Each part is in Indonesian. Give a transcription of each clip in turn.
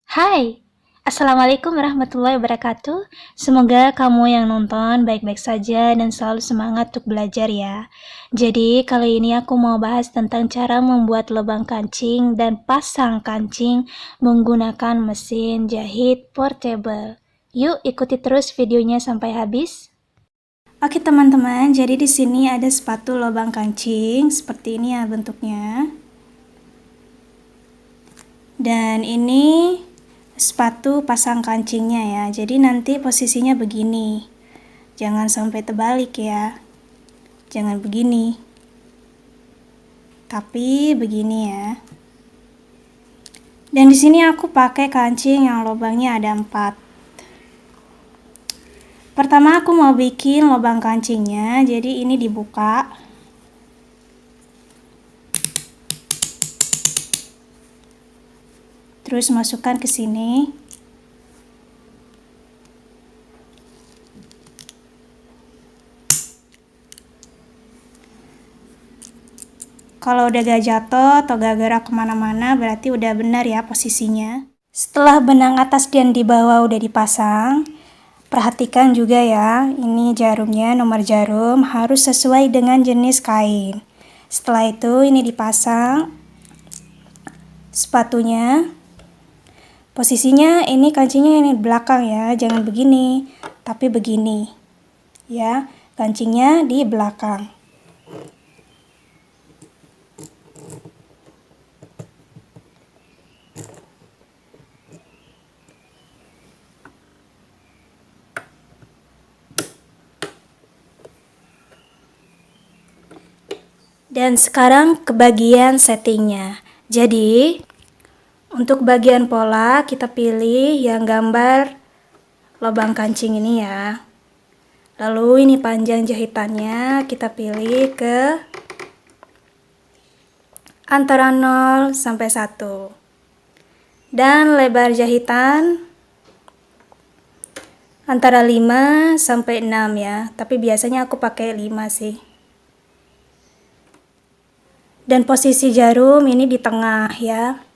Hai, Assalamualaikum warahmatullahi wabarakatuh. Semoga kamu yang nonton baik-baik saja dan selalu semangat untuk belajar ya. Jadi kali ini aku mau bahas tentang cara membuat lubang kancing dan pasang kancing menggunakan mesin jahit portable. Yuk ikuti terus videonya sampai habis. Oke teman-teman, jadi di sini ada sepatu lubang kancing seperti ini ya bentuknya. Dan ini sepatu pasang kancingnya ya. Jadi nanti posisinya begini. Jangan sampai terbalik ya. Jangan begini. Tapi begini ya. Dan di sini aku pakai kancing yang lubangnya ada 4. Pertama aku mau bikin lubang kancingnya. Jadi ini dibuka. Terus masukkan ke sini. Kalau udah gak jatuh atau gak gerak kemana-mana berarti udah benar ya posisinya. Setelah benang atas dan di bawah udah dipasang, perhatikan juga ya, ini jarumnya, nomor jarum harus sesuai dengan jenis kain. Setelah itu ini dipasang sepatunya. Posisinya ini kancingnya ini di belakang ya, jangan begini, tapi begini. Ya, kancingnya di belakang. Dan sekarang ke bagian settingnya. Jadi untuk bagian pola kita pilih yang gambar lubang kancing ini ya. Lalu ini panjang jahitannya kita pilih ke antara 0 sampai 1. Dan lebar jahitan antara 5 sampai 6 ya. Tapi biasanya aku pakai 5 sih. Dan posisi jarum ini di tengah ya.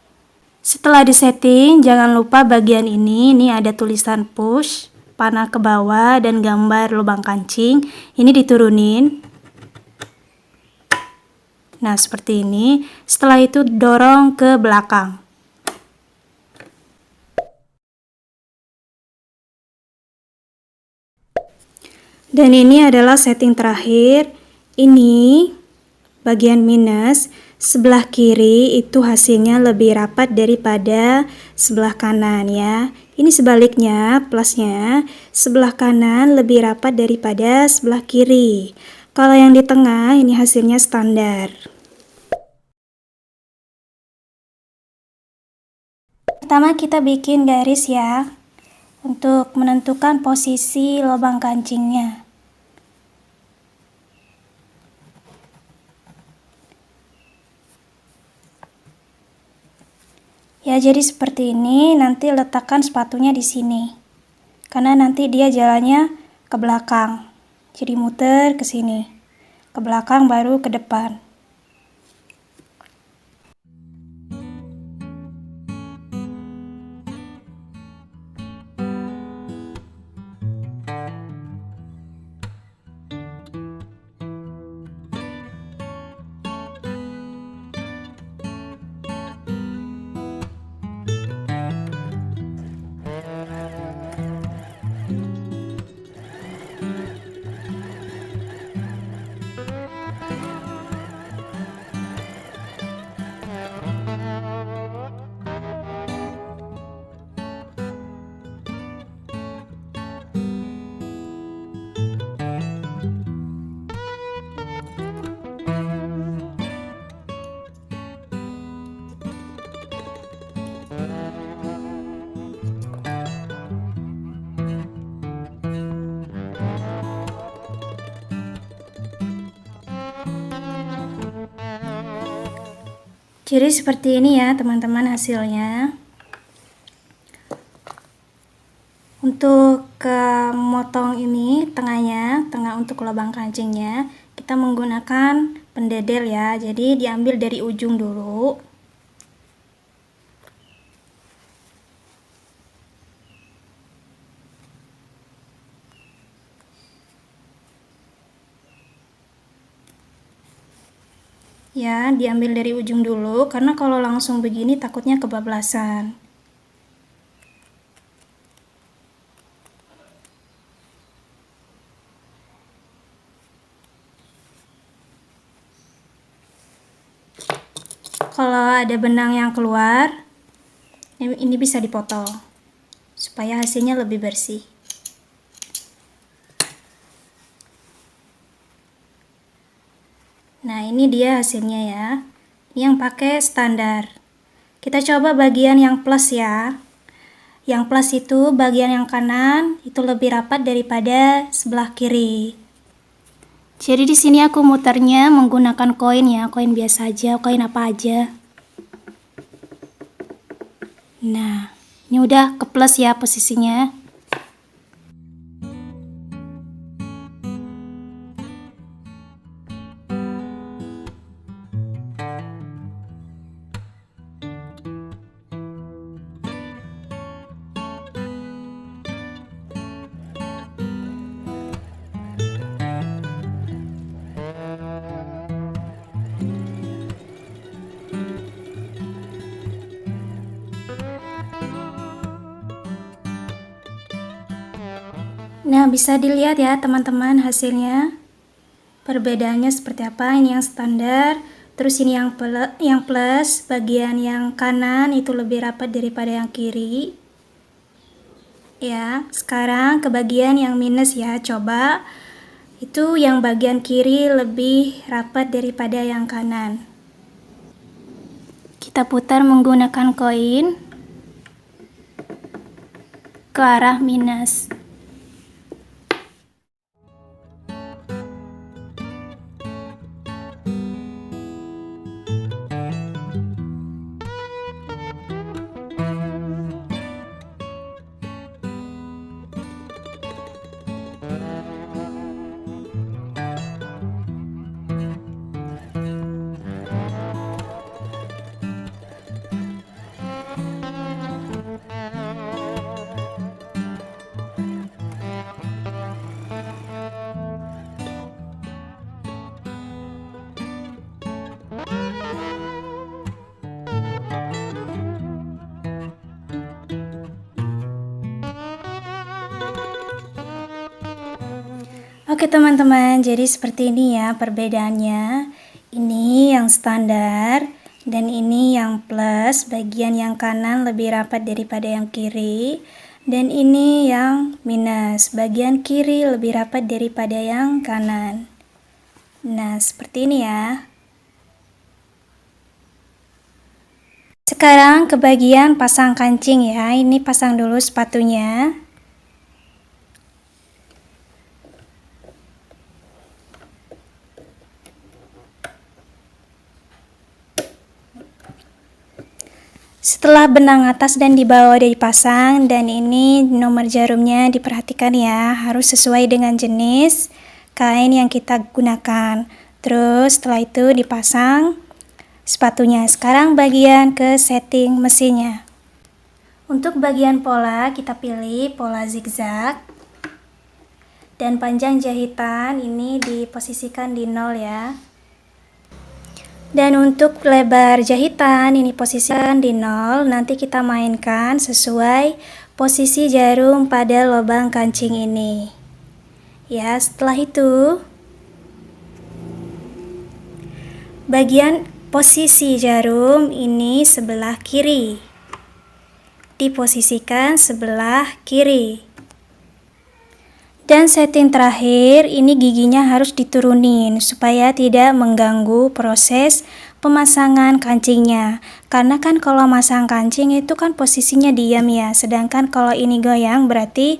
Setelah disetting, jangan lupa bagian ini ada tulisan push, panah ke bawah dan gambar lubang kancing. Ini diturunin. Nah, seperti ini. Setelah itu dorong ke belakang. Dan ini adalah setting terakhir. Ini bagian minus, sebelah kiri itu hasilnya lebih rapat daripada sebelah kanan ya. Ini sebaliknya, plusnya, sebelah kanan lebih rapat daripada sebelah kiri. Kalau yang di tengah ini hasilnya standar. Pertama kita bikin garis ya, untuk menentukan posisi lubang kancingnya. Ya, jadi seperti ini. Nanti letakkan sepatunya di sini. Karena nanti dia jalannya ke belakang. Jadi muter ke sini. Ke belakang baru ke depan. Jadi seperti ini ya teman-teman hasilnya. Untuk motong ini tengahnya, tengah untuk lubang kancingnya, kita menggunakan pendedel ya. Jadi diambil dari ujung dulu. Ya, diambil dari ujung dulu, karena kalau langsung begini takutnya kebablasan. Kalau ada benang yang keluar, ini bisa dipotong supaya hasilnya lebih bersih. Nah, ini dia hasilnya ya. Ini yang pakai standar. Kita coba bagian yang plus ya. Yang plus itu bagian yang kanan itu lebih rapat daripada sebelah kiri. Jadi di sini aku muternya menggunakan koin ya, koin biasa aja, koin apa aja. Nah, ini udah ke plus ya posisinya. Nah, bisa dilihat ya teman-teman hasilnya. Perbedaannya seperti apa? Ini yang standar, terus ini yang plus, bagian yang kanan itu lebih rapat daripada yang kiri. Ya, sekarang ke bagian yang minus ya, coba. Itu yang bagian kiri lebih rapat daripada yang kanan. Kita putar menggunakan koin ke arah minus. Oke teman-teman, jadi seperti ini ya perbedaannya. Ini yang standar dan ini yang plus, bagian yang kanan lebih rapat daripada yang kiri. Dan ini yang minus, bagian kiri lebih rapat daripada yang kanan. Nah, seperti ini ya. Sekarang ke bagian pasang kancing ya. Ini pasang dulu sepatunya. Setelah benang atas dan di bawah udah dipasang, dan ini nomor jarumnya diperhatikan ya, harus sesuai dengan jenis kain yang kita gunakan. Terus setelah itu dipasang sepatunya. Sekarang bagian ke setting mesinnya. Untuk bagian pola kita pilih pola zigzag, dan panjang jahitan ini diposisikan di 0 ya. Dan untuk lebar jahitan ini posisikan di 0, nanti kita mainkan sesuai posisi jarum pada lubang kancing ini. Ya, setelah itu bagian posisi jarum ini sebelah kiri. Diposisikan sebelah kiri. Dan setting terakhir, ini giginya harus diturunin supaya tidak mengganggu proses pemasangan kancingnya. Karena kan kalau masang kancing itu kan posisinya diam ya, sedangkan kalau ini goyang berarti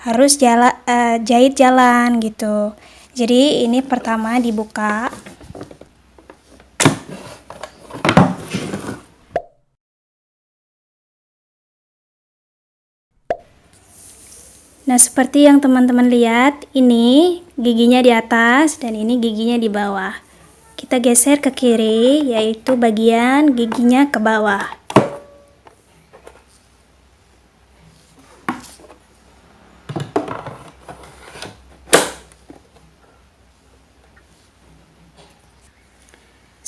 harus jahit jalan gitu. Jadi ini pertama dibuka. Nah, seperti yang teman-teman lihat, ini giginya di atas dan ini giginya di bawah. Kita geser ke kiri, yaitu bagian giginya ke bawah.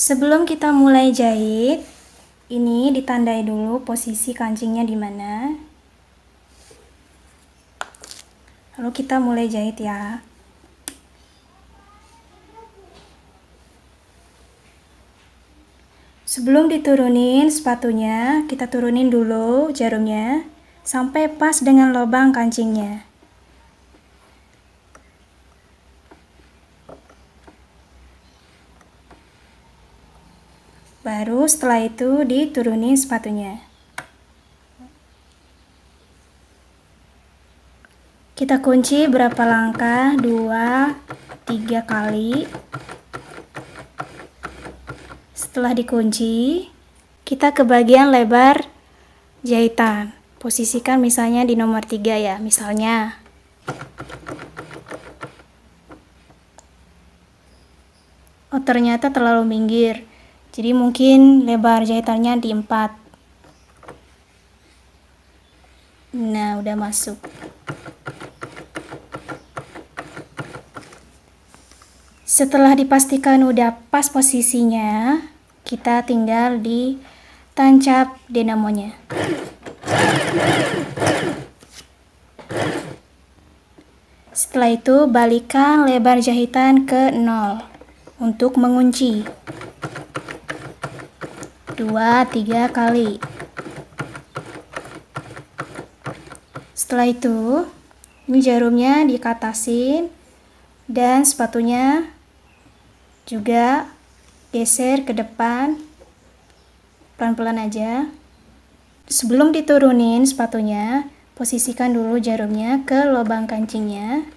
Sebelum kita mulai jahit, ini ditandai dulu posisi kancingnya di mana. Lalu kita mulai jahit ya. Sebelum diturunin sepatunya, kita turunin dulu jarumnya sampai pas dengan lubang kancingnya. Baru setelah itu diturunin sepatunya. Kita kunci berapa langkah? 2, 3 kali. Setelah dikunci, kita ke bagian lebar jahitan. Posisikan misalnya di nomor 3 ya, misalnya. Oh, ternyata terlalu minggir. Jadi mungkin lebar jahitannya di 4. Nah, udah masuk. Setelah dipastikan udah pas posisinya, kita tinggal ditancap dinamonya. Setelah itu balikan lebar jahitan ke 0 untuk mengunci. 2-3 kali. Setelah itu, ini jarumnya dikatasin dan sepatunya juga geser ke depan, pelan-pelan aja. Sebelum diturunin sepatunya, posisikan dulu jarumnya ke lubang kancingnya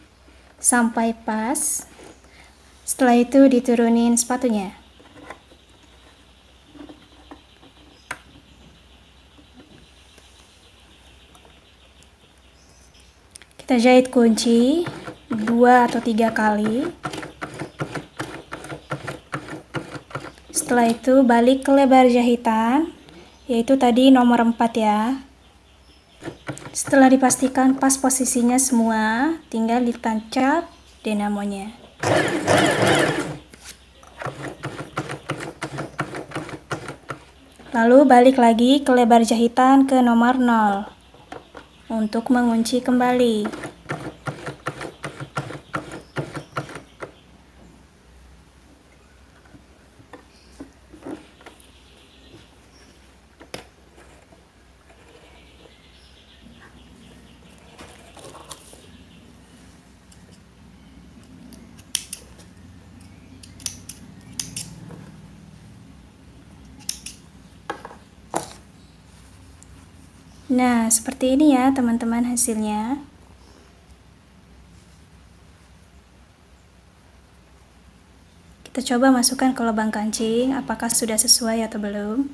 sampai pas. Setelah itu diturunin sepatunya. Kita jahit kunci 2 atau 3 kali. Setelah itu balik ke lebar jahitan, yaitu tadi nomor 4 ya. Setelah dipastikan pas posisinya semua, tinggal ditancap dinamonya. Lalu balik lagi ke lebar jahitan ke nomor 0 untuk mengunci kembali. Nah, seperti ini ya teman-teman hasilnya. Kita coba masukkan ke lubang kancing, apakah sudah sesuai atau belum.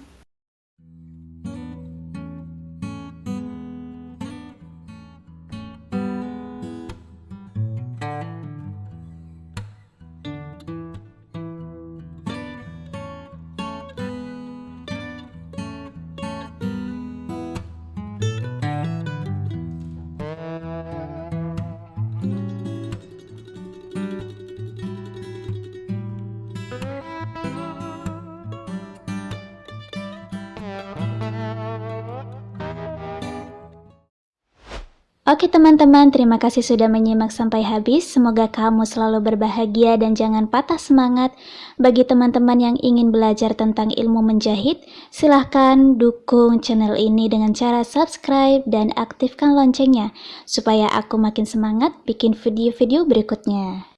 Oke teman-teman, terima kasih sudah menyimak sampai habis. Semoga kamu selalu berbahagia dan jangan patah semangat. Bagi teman-teman yang ingin belajar tentang ilmu menjahit, silahkan dukung channel ini dengan cara subscribe dan aktifkan loncengnya, supaya aku makin semangat bikin video-video berikutnya.